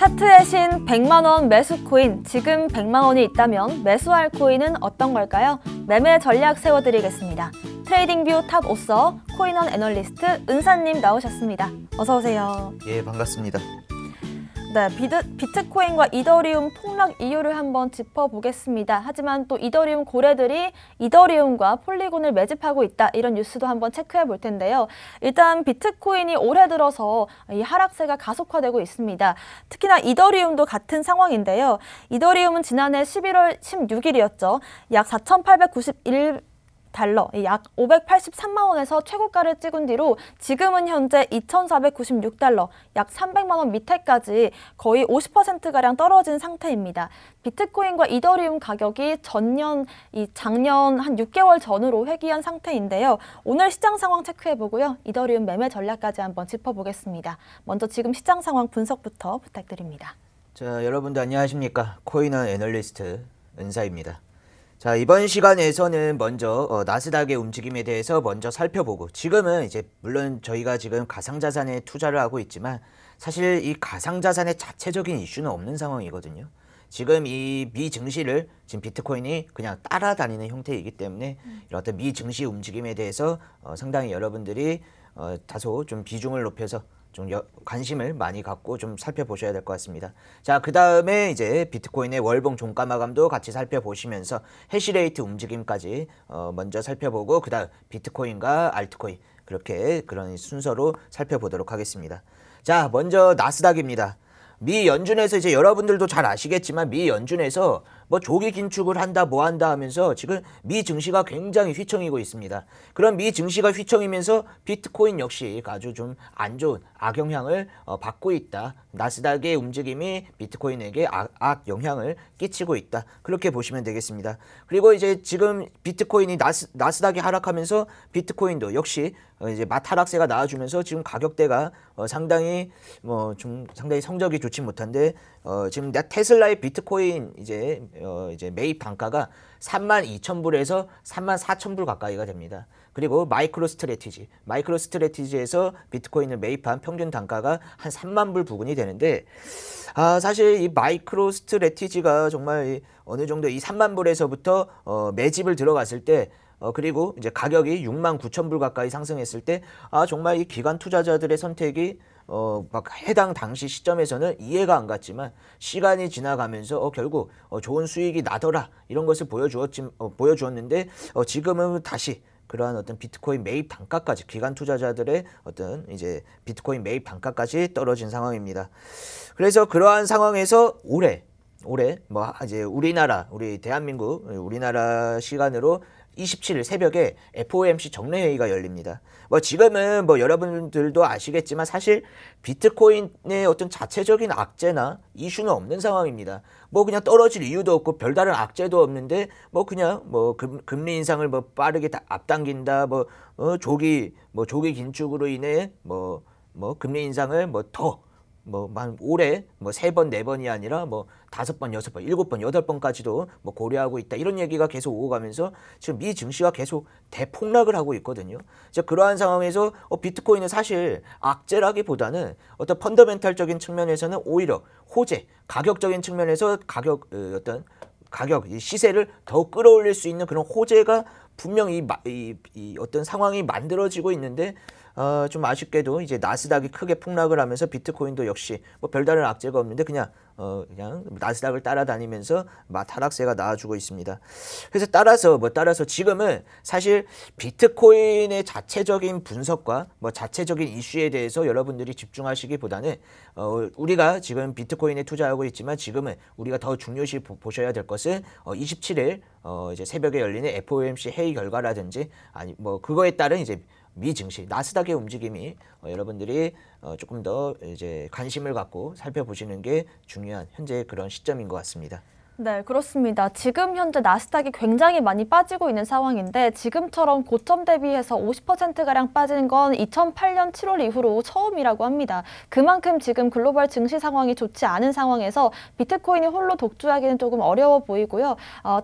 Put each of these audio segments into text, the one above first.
차트의 신 100만원 매수 코인, 지금 100만원이 있다면 매수할 코인은 어떤 걸까요? 매매 전략 세워드리겠습니다. 트레이딩뷰 탑 오서 코인원 애널리스트 은사님 나오셨습니다. 어서 오세요. 예, 반갑습니다. 네, 비트코인과 이더리움 폭락 이유를 한번 짚어보겠습니다. 하지만 또 이더리움 고래들이 이더리움과 폴리곤을 매집하고 있다, 이런 뉴스도 한번 체크해 볼 텐데요. 일단 비트코인이 올해 들어서 이 하락세가 가속화되고 있습니다. 특히나 이더리움도 같은 상황인데요. 이더리움은 지난해 11월 16일이었죠. 약 4,891달러, 약 583만 원에서 최고가를 찍은 뒤로 지금은 현재 2,496달러, 약 300만 원 밑에까지 거의 50%가량 떨어진 상태입니다. 비트코인과 이더리움 가격이 작년 한 6개월 전으로 회귀한 상태인데요. 오늘 시장 상황 체크해보고요. 이더리움 매매 전략까지 한번 짚어보겠습니다. 먼저 지금 시장 상황 분석부터 부탁드립니다. 자, 여러분들 안녕하십니까? 코인원 애널리스트 은사입니다. 자, 이번 시간에서는 먼저 나스닥의 움직임에 대해서 먼저 살펴보고, 지금은 이제 물론 저희가 지금 가상자산에 투자를 하고 있지만 사실 이 가상자산의 자체적인 이슈는 없는 상황이거든요. 지금 이 미증시를 지금 비트코인이 그냥 따라다니는 형태이기 때문에 이런 어떤 미증시 움직임에 대해서 상당히 여러분들이 다소 좀 비중을 높여서 좀 관심을 많이 갖고 좀 살펴보셔야 될 것 같습니다. 자, 그 다음에 이제 비트코인의 월봉 종가 마감도 같이 살펴보시면서 해시레이트 움직임까지 먼저 살펴보고, 그 다음 비트코인과 알트코인, 그런 순서로 살펴보도록 하겠습니다. 자, 먼저 나스닥입니다. 미 연준에서 이제 여러분들도 잘 아시겠지만 미 연준에서 뭐 조기 긴축을 한다 뭐 한다 하면서 지금 미 증시가 굉장히 휘청이고 있습니다. 그런 미 증시가 휘청이면서 비트코인 역시 아주 좀 안 좋은 악영향을 받고 있다. 나스닥의 움직임이 비트코인에게 악영향을 끼치고 있다. 그렇게 보시면 되겠습니다. 그리고 이제 지금 비트코인이 나스닥이 하락하면서 비트코인도 역시 이제 하락세가 나와주면서 지금 가격대가 상당히 상당히 성적이 좋지 못한데, 지금 테슬라의 비트코인 이제 매입 단가가 32,000불에서 34,000불 가까이가 됩니다. 그리고 마이크로 스트래티지에서 비트코인을 매입한 평균 단가가 한 3만 불 부근이 되는데, 사실 이 마이크로 스트래티지가 정말 어느 정도 이 3만 불에서부터 매집을 들어갔을 때, 그리고 이제 가격이 6만 9천 불 가까이 상승했을 때, 정말 이 기관 투자자들의 선택이 막 해당 당시 시점에서는 이해가 안 갔지만 시간이 지나가면서 결국 좋은 수익이 나더라, 이런 것을 보여주었는데, 지금은 다시 그러한 어떤 비트코인 매입 단가까지, 기관 투자자들의 어떤 이제 비트코인 매입 단가까지 떨어진 상황입니다. 그래서 그러한 상황에서 올해 뭐 이제 우리 대한민국 우리나라 시간으로 27일 새벽에 FOMC 정례회의가 열립니다. 뭐 지금은 뭐 여러분들도 아시겠지만 사실 비트코인의 어떤 자체적인 악재나 이슈는 없는 상황입니다. 뭐 그냥 떨어질 이유도 없고 별다른 악재도 없는데, 뭐 그냥 뭐 금리 인상을 뭐 빠르게 앞당긴다, 조기 긴축으로 인해 금리 인상을 올해 3번, 4번이 아니라 5번, 6번, 7번, 8번까지도 고려하고 있다, 이런 얘기가 계속 오고 가면서 지금 미 증시가 계속 대폭락을 하고 있거든요. 그러한 상황에서 비트코인은 사실 악재라기보다는 어떤 펀더멘탈적인 측면에서는 오히려 호재, 가격적인 측면에서 가격 시세를 더욱 끌어올릴 수 있는 그런 호재가 분명히 이 어떤 상황이 만들어지고 있는데, 좀 아쉽게도 이제 나스닥이 크게 폭락을 하면서 비트코인도 역시 별다른 악재가 없는데 그냥 나스닥을 따라다니면서 하락세가 나와주고 있습니다. 그래서 따라서 지금은 사실 비트코인의 자체적인 분석과 자체적인 이슈에 대해서 여러분들이 집중하시기보다는 우리가 지금 비트코인에 투자하고 있지만 지금은 우리가 더 중요시 보셔야 될 것은 27일 이제 새벽에 열리는 FOMC 회의 결과라든지 그거에 따른 이제 미 증시, 나스닥의 움직임이 여러분들이 조금 더 이제 관심을 갖고 살펴보시는 게 중요한 현재 그런 시점인 것 같습니다. 네, 그렇습니다. 지금 현재 나스닥이 굉장히 많이 빠지고 있는 상황인데 지금처럼 고점 대비해서 50%가량 빠진 건 2008년 7월 이후로 처음이라고 합니다. 그만큼 지금 글로벌 증시 상황이 좋지 않은 상황에서 비트코인이 홀로 독주하기는 조금 어려워 보이고요.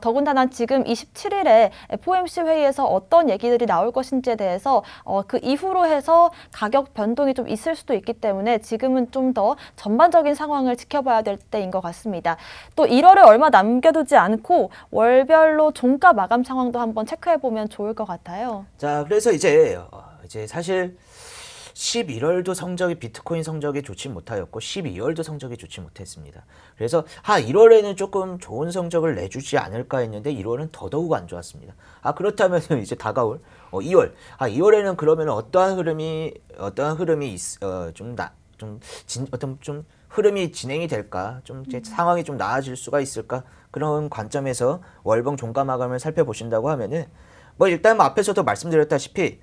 더군다나 지금 27일에 FOMC 회의에서 어떤 얘기들이 나올 것인지에 대해서 그 이후로 해서 가격 변동이 좀 있을 수도 있기 때문에 지금은 좀 더 전반적인 상황을 지켜봐야 될 때인 것 같습니다. 또 1월에 얼마 남겨두지 않고 월별로 종가 마감 상황도 한번 체크해보면 좋을 것 같아요. 자, 그래서 이제 사실 11월도 성적이 비트코인 성적이 좋지 못하였고 12월도 성적이 좋지 못했습니다. 그래서 1월에는 조금 좋은 성적을 내주지 않을까 했는데 1월은 더더욱 안 좋았습니다. 그렇다면 이제 다가올 2월. 2월에는 그러면 어떠한 흐름이 좀 흐름이 진행이 될까? 좀 이제 상황이 좀 나아질 수가 있을까? 그런 관점에서 월봉 종가 마감을 살펴보신다고 하면은 일단 앞에서도 말씀드렸다시피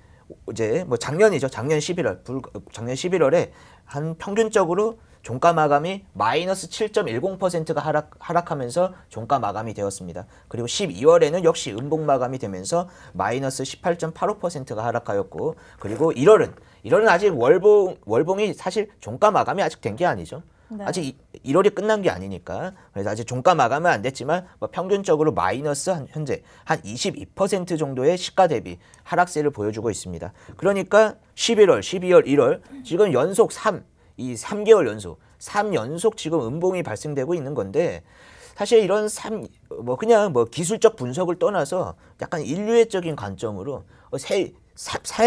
이제 작년이죠. 작년 11월에 한 평균적으로 종가 마감이 마이너스 7.10%가 하락하면서 종가 마감이 되었습니다. 그리고 12월에는 역시 음봉 마감이 되면서 마이너스 18.85%가 하락하였고, 그리고 1월은 아직 월봉이 사실 종가 마감이 아직 된 게 아니죠. 네. 아직 1월이 끝난 게 아니니까. 그래서 아직 종가 마감은 안 됐지만 평균적으로 마이너스 현재 한 22% 정도의 시가 대비 하락세를 보여주고 있습니다. 그러니까 11월, 12월, 1월 지금 연속 3개월 연속 3연속 지금 음봉이 발생되고 있는 건데, 사실 이런 그냥 기술적 분석을 떠나서 약간 인류애적인 관점으로 세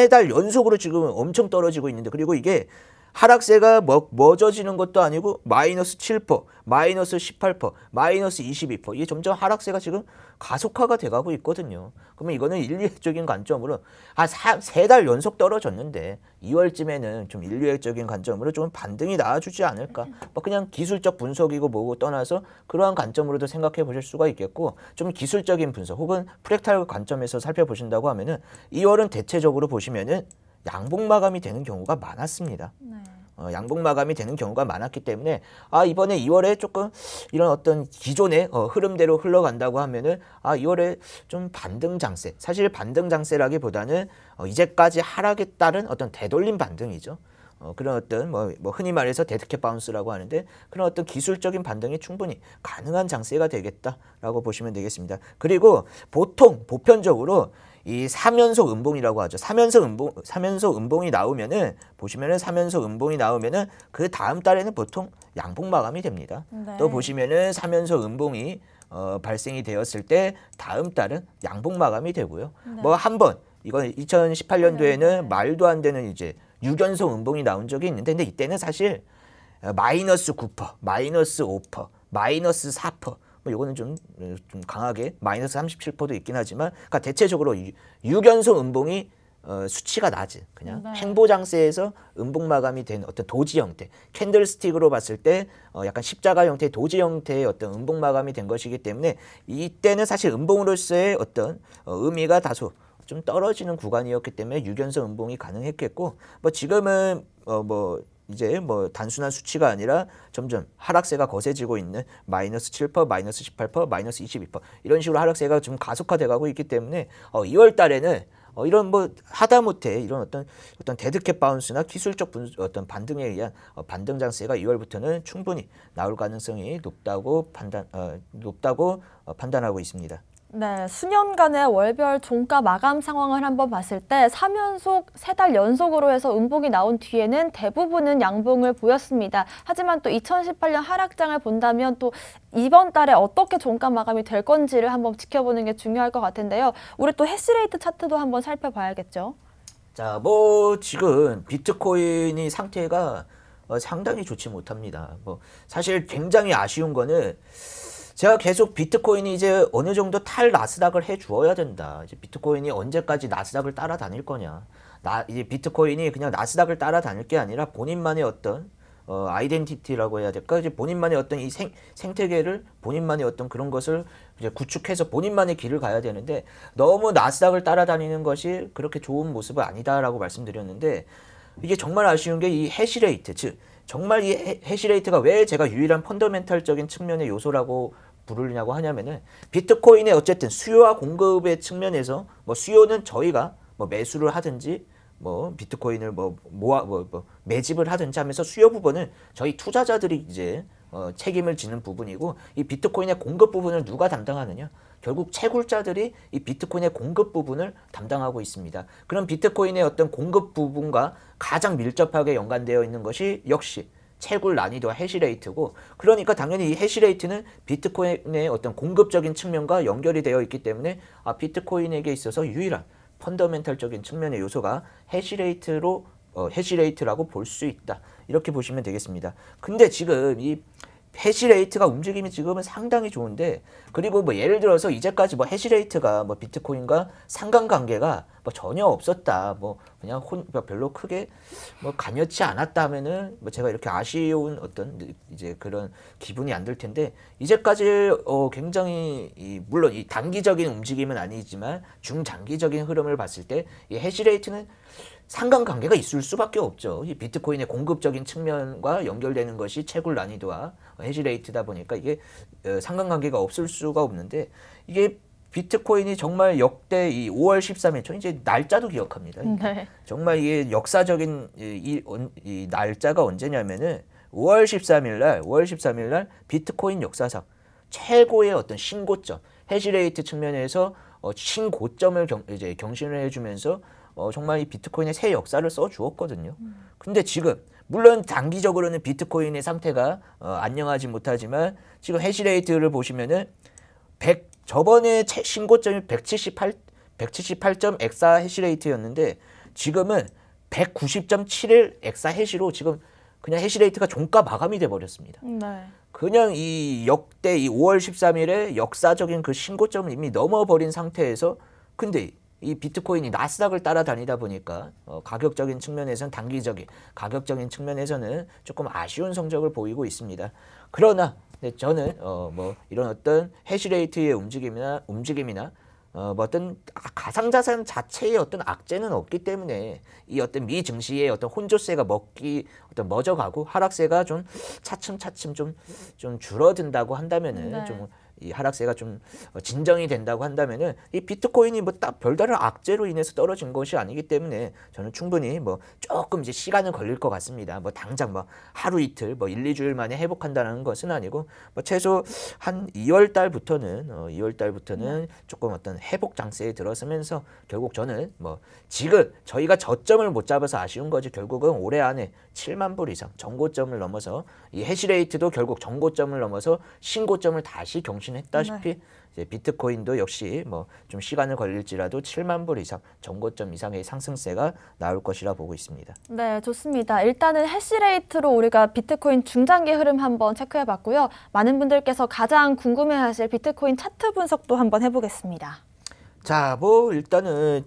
달 연속으로 지금 엄청 떨어지고 있는데, 그리고 이게 하락세가 멎어지는 것도 아니고 마이너스 7%, 마이너스 18%, 마이너스 22%, 이게 점점 하락세가 지금 가속화가 돼가고 있거든요. 그러면 이거는 인류학적인 관점으로 세 달 연속 떨어졌는데 2월쯤에는 좀 인류학적인 관점으로 좀 반등이 나와주지 않을까. 그냥 기술적 분석이고 뭐고 떠나서 그러한 관점으로도 생각해 보실 수가 있겠고, 좀 기술적인 분석 혹은 프랙탈 관점에서 살펴보신다고 하면은 2월은 대체적으로 보시면은 양봉 마감이 되는 경우가 많았습니다. 네. 양봉 마감이 되는 경우가 많았기 때문에 이번에 2월에 조금 이런 어떤 기존의 흐름대로 흘러간다고 하면은 2월에 좀 반등 장세, 사실 반등 장세라기보다는 이제까지 하락에 따른 어떤 되돌림 반등이죠. 그런 어떤 흔히 말해서 데드캣 바운스라고 하는데, 그런 어떤 기술적인 반등이 충분히 가능한 장세가 되겠다라고 보시면 되겠습니다. 그리고 보편적으로 이 3연속 음봉이라고 하죠. 3연속 음봉이 나오면은, 보시면은 3연속 음봉이 나오면은 그 다음 달에는 보통 양봉 마감이 됩니다. 네. 또 보시면은 3연속 음봉이 발생이 되었을 때 다음 달은 양봉 마감이 되고요. 네. 한번 이건 2018년도에는 말도 안 되는 이제 6연속 음봉이 나온 적이 있는데, 근데 이때는 사실 마이너스 9%, 마이너스 5%, 마이너스 4%, 요거는 좀 강하게 마이너스 37%도 있긴 하지만, 그러니까 대체적으로 6연속 음봉이 수치가 낮은 그냥 네. 횡보 장세에서 음봉 마감이 된 어떤 도지 형태, 캔들스틱으로 봤을 때 약간 십자가 형태의 도지 형태의 어떤 음봉 마감이 된 것이기 때문에, 이때는 사실 음봉으로서의 어떤 의미가 다소 좀 떨어지는 구간이었기 때문에 6연속 음봉이 가능했겠고, 지금은 이제 단순한 수치가 아니라 점점 하락세가 거세지고 있는 마이너스 7%, 마이너스 18%, 마이너스 22% 이런 식으로 하락세가 좀 가속화돼 가고 있기 때문에 2월 달에는 이런 하다못해 이런 어떤 데드캣 바운스나 기술적 어떤 반등에 의한 반등 장세가 2월부터는 충분히 나올 가능성이 높다고 판단하고 있습니다. 네, 수년간의 월별 종가 마감 상황을 한번 봤을 때 3연속, 3달 연속으로 해서 음봉이 나온 뒤에는 대부분은 양봉을 보였습니다. 하지만 또 2018년 하락장을 본다면 또 이번 달에 어떻게 종가 마감이 될 건지를 한번 지켜보는 게 중요할 것 같은데요. 우리 또 해시레이트 차트도 한번 살펴봐야겠죠. 자, 지금 비트코인이 상태가 상당히 좋지 못합니다. 사실 굉장히 아쉬운 거는, 제가 계속 비트코인이 이제 어느 정도 나스닥을 해 주어야 된다. 이제 비트코인이 언제까지 나스닥을 따라다닐 거냐. 이제 비트코인이 그냥 나스닥을 따라다닐 게 아니라 본인만의 어떤 아이덴티티라고 해야 될까? 이제 본인만의 어떤 이 생태계를, 본인만의 어떤 그런 것을 이제 구축해서 본인만의 길을 가야 되는데, 너무 나스닥을 따라다니는 것이 그렇게 좋은 모습은 아니다라고 말씀드렸는데, 이게 정말 아쉬운 게 이 해시레이트, 즉 정말 이 해시레이트가 왜 제가 유일한 펀더멘탈적인 측면의 요소라고 부르냐고 하냐면은 비트코인의 어쨌든 수요와 공급의 측면에서 뭐 수요는 저희가 뭐 매수를 하든지 뭐 비트코인을 뭐 매집을 하든지 하면서 수요 부분은 저희 투자자들이 이제 책임을 지는 부분이고, 이 비트코인의 공급 부분을 누가 담당하느냐? 결국 채굴자들이 이 비트코인의 공급 부분을 담당하고 있습니다. 그럼 비트코인의 어떤 공급 부분과 가장 밀접하게 연관되어 있는 것이 역시 채굴 난이도와 해시레이트고, 그러니까 당연히 이 해시레이트는 비트코인의 어떤 공급적인 측면과 연결이 되어 있기 때문에 비트코인에게 있어서 유일한 펀더멘탈적인 측면의 요소가 해시레이트라고 볼 수 있다. 이렇게 보시면 되겠습니다. 근데 지금 이 해시레이트가 움직임이 지금은 상당히 좋은데, 그리고 뭐 예를 들어서 이제까지 뭐 해시레이트가 뭐 비트코인과 상관관계가 뭐 전혀 없었다, 뭐 그냥 별로 크게 뭐 가냘지 않았다 하면은 뭐 제가 이렇게 아쉬운 어떤 이제 그런 기분이 안 들 텐데, 이제까지 굉장히 물론 이 단기적인 움직임은 아니지만 중장기적인 흐름을 봤을 때 이 해시레이트는 상관관계가 있을 수밖에 없죠. 이 비트코인의 공급적인 측면과 연결되는 것이 채굴 난이도와 해시레이트다 보니까 이게 상관관계가 없을 수가 없는데, 이게 비트코인이 정말 역대 이 5월 13일, 저 이제 날짜도 기억합니다. 네. 정말 이게 역사적인 이 날짜가 언제냐면은 5월 13일 날 비트코인 역사상 최고의 어떤 신고점, 해시레이트 측면에서 신고점을 이제 경신을 해주면서 정말 이 비트코인의 새 역사를 써 주었거든요. 근데 지금 물론 단기적으로는 비트코인의 상태가 안녕하지 못하지만, 지금 해시레이트를 보시면은 저번에 신고점이 178점 엑사 해시레이트였는데 지금은 190.71 엑사 해시로 지금 그냥 해시레이트가 종가 마감이 돼 버렸습니다. 네. 그냥 이 역대 이 5월 13일에 역사적인 그 신고점을 이미 넘어버린 상태에서, 근데 이 비트코인이 나스닥을 따라다니다 보니까 가격적인 측면에서는 가격적인 측면에서는 조금 아쉬운 성적을 보이고 있습니다. 그러나 저는 뭐 이런 어떤 해시레이트의 움직임이나 뭐 어떤 가상자산 자체의 어떤 악재는 없기 때문에 이 어떤 미 증시의 어떤 혼조세가 멎어가고 하락세가 좀 차츰 좀 줄어든다고 한다면은 네. 좀 이 하락세가 좀 진정이 된다고 한다면은 이 비트코인이 뭐 딱 별다른 악재로 인해서 떨어진 것이 아니기 때문에 저는 충분히 뭐 조금 이제 시간은 걸릴 것 같습니다. 뭐 당장 뭐 하루 이틀 뭐 1, 2주일 만에 회복한다는 것은 아니고, 뭐 최소 한 2월 달부터는 조금 어떤 회복 장세에 들어서면서 결국 저는 뭐 지금 저희가 저점을 못 잡아서 아쉬운 거지, 결국은 올해 안에 7만 불 이상 정고점을 넘어서 이 해시레이트도 결국 정고점을 넘어서 신고점을 다시 경신했다시피 이제 비트코인도 역시 뭐 좀 시간을 걸릴지라도 7만 불 이상 정고점 이상의 상승세가 나올 것이라 보고 있습니다. 네, 좋습니다. 일단은 해시레이트로 우리가 비트코인 중장기 흐름 한번 체크해 봤고요. 많은 분들께서 가장 궁금해하실 비트코인 차트 분석도 한번 해보겠습니다. 자, 뭐 일단은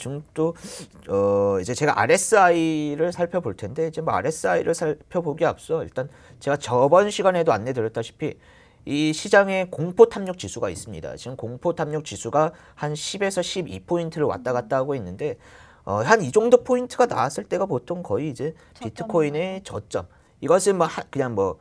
이제 제가 RSI를 살펴볼 텐데, 이제 뭐 RSI를 살펴보기 앞서 일단 제가 저번 시간에도 안내드렸다시피 이 시장에 공포 탐욕 지수가 있습니다. 지금 공포 탐욕 지수가 한 10에서 12포인트를 왔다 갔다 하고 있는데, 한 이 정도 포인트가 나왔을 때가 보통 거의 이제 비트코인의 저점. 이것은 뭐 그냥 뭐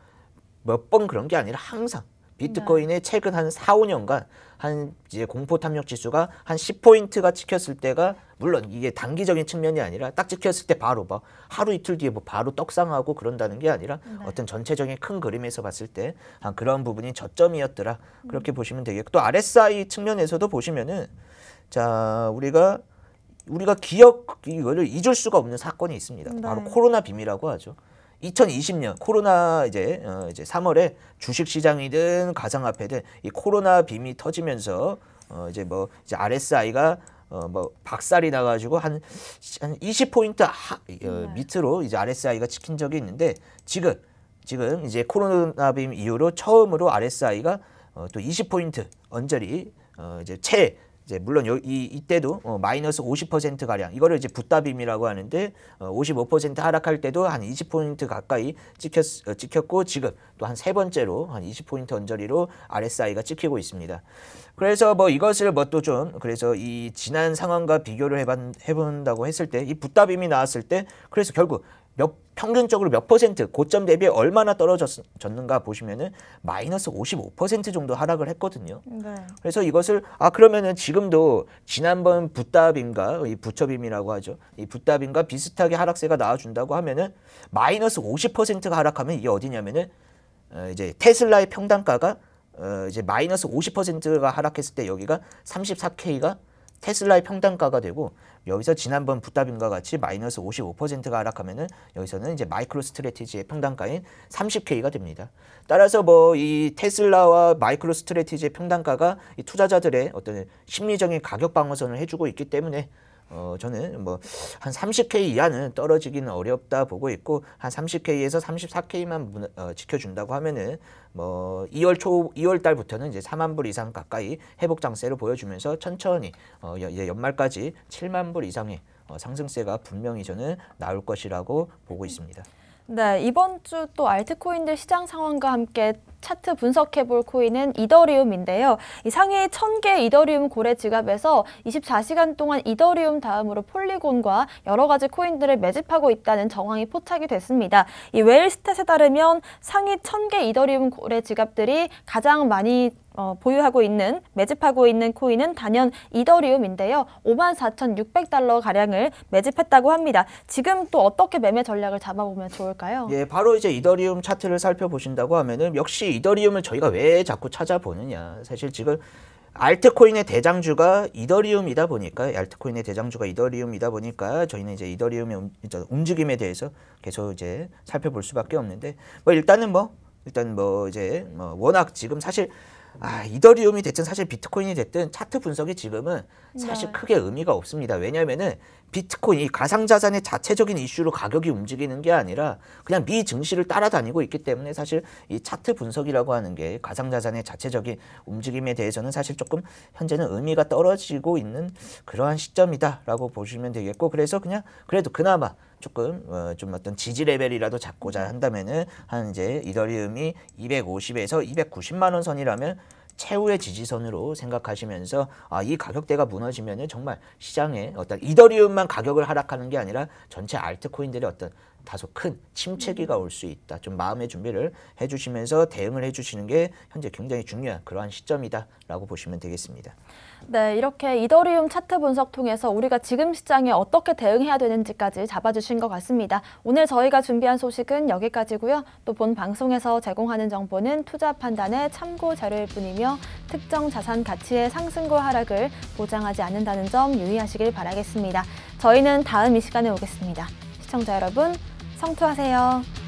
몇 번 그런 게 아니라 항상 비트코인의 최근 한 4, 5년간 한 이제 공포 탐욕 지수가 한 10포인트가 찍혔을 때가, 물론 이게 단기적인 측면이 아니라 딱 찍혔을 때 바로 뭐 하루 이틀 뒤에 뭐 바로 떡상하고 그런다는 게 아니라 어떤 전체적인 큰 그림에서 봤을 때 한 그런 부분이 저점이었더라. 그렇게 보시면 되겠고, 또 RSI 측면에서도 보시면은 자, 우리가 이거를 잊을 수가 없는 사건이 있습니다. 바로 코로나 빔이라고 하죠. 2020년 코로나 이제 3월에 주식 시장이든 가상화폐든 이 코로나 빔이 터지면서 이제 RSI가 뭐 박살이 나가지고 한 20포인트 밑으로 이제 RSI가 찍힌 적이 있는데, 지금 이제 코로나 빔 이후로 처음으로 RSI가 또 20포인트 언저리 이제 물론 이때도 마이너스 50% 가량, 이거를 이제 붓다빔이라고 하는데 55% 하락할 때도 한 20포인트 가까이 찍혔고, 지금 또 한 세 번째로 한 20포인트 언저리로 RSI가 찍히고 있습니다. 그래서 뭐 이것을 뭐 또 좀, 그래서 이 지난 상황과 비교를 해본다고 했을 때 이 붓다빔이 나왔을 때, 그래서 결국 평균적으로 몇 퍼센트, 고점 대비 얼마나 떨어졌는가 보시면은 마이너스 55% 정도 하락을 했거든요. 네. 그래서 이것을 그러면은 지금도 지난번 붓답인가 이 부처빔이라고 하죠. 이 붓답인가 비슷하게 하락세가 나와준다고 하면은 마이너스 50%가 하락하면 이게 어디냐면은 이제 테슬라의 평단가가 이제 마이너스 50%가 하락했을 때 여기가 34K가 테슬라의 평단가가 되고 여기서 지난번 붓답임과 같이 마이너스 55%가 하락하면은 여기서는 이제 마이크로 스트래티지의 평단가인 30K가 됩니다. 따라서 뭐 이 테슬라와 마이크로 스트래티지의 평단가가 이 투자자들의 어떤 심리적인 가격 방어선을 해주고 있기 때문에 저는 뭐 한 30K 이하는 떨어지기는 어렵다 보고 있고 한 30K에서 34K만 지켜준다고 하면은 뭐 2월 달부터는 이제 4만 불 이상 가까이 회복 장세를 보여주면서 천천히 이제 연말까지 7만 불 이상의 상승세가 분명히 저는 나올 것이라고 보고 있습니다. 네, 이번 주 또 알트코인들 시장 상황과 함께 차트 분석해볼 코인은 이더리움인데요. 이 상위 1000개 이더리움 고래 지갑에서 24시간 동안 이더리움 다음으로 폴리곤과 여러 가지 코인들을 매집하고 있다는 정황이 포착이 됐습니다. 이 웨일스탯에 따르면 상위 1000개 이더리움 고래 지갑들이 가장 많이 매집하고 있는 코인은 단연 이더리움인데요. 54,600달러 가량을 매집했다고 합니다. 지금 또 어떻게 매매 전략을 잡아보면 좋을까요? 예, 바로 이제 이더리움 차트를 살펴보신다고 하면은 역시 이더리움을 저희가 왜 자꾸 찾아보느냐. 사실 지금 알트코인의 대장주가 이더리움이다 보니까 저희는 이제 이더리움의 움직임에 대해서 계속 이제 살펴볼 수밖에 없는데 일단 워낙 지금 사실 이더리움이 됐든 사실 비트코인이 됐든 차트 분석이 지금은 사실 크게 의미가 없습니다. 왜냐하면은 비트코인, 가상자산의 자체적인 이슈로 가격이 움직이는 게 아니라 그냥 미 증시를 따라다니고 있기 때문에 사실 이 차트 분석이라고 하는 게 가상자산의 자체적인 움직임에 대해서는 사실 조금 현재는 의미가 떨어지고 있는 그러한 시점이다라고 보시면 되겠고, 그래서 그냥 그래도 그나마 조금 좀 어떤 지지 레벨이라도 잡고자 한다면은 한 이제 이더리움이 250에서 290만 원 선이라면 최후의 지지선으로 생각하시면서 이 가격대가 무너지면은 정말 시장에 어떤 이더리움만 가격을 하락하는 게 아니라 전체 알트코인들의 어떤 다소 큰 침체기가 올 수 있다. 좀 마음의 준비를 해주시면서 대응을 해주시는 게 현재 굉장히 중요한 그러한 시점이다라고 보시면 되겠습니다. 네, 이렇게 이더리움 차트 분석 통해서 우리가 지금 시장에 어떻게 대응해야 되는지까지 잡아주신 것 같습니다. 오늘 저희가 준비한 소식은 여기까지고요. 또 본 방송에서 제공하는 정보는 투자 판단의 참고 자료일 뿐이며 특정 자산 가치의 상승과 하락을 보장하지 않는다는 점 유의하시길 바라겠습니다. 저희는 다음 이 시간에 오겠습니다. 시청자 여러분, 성투하세요.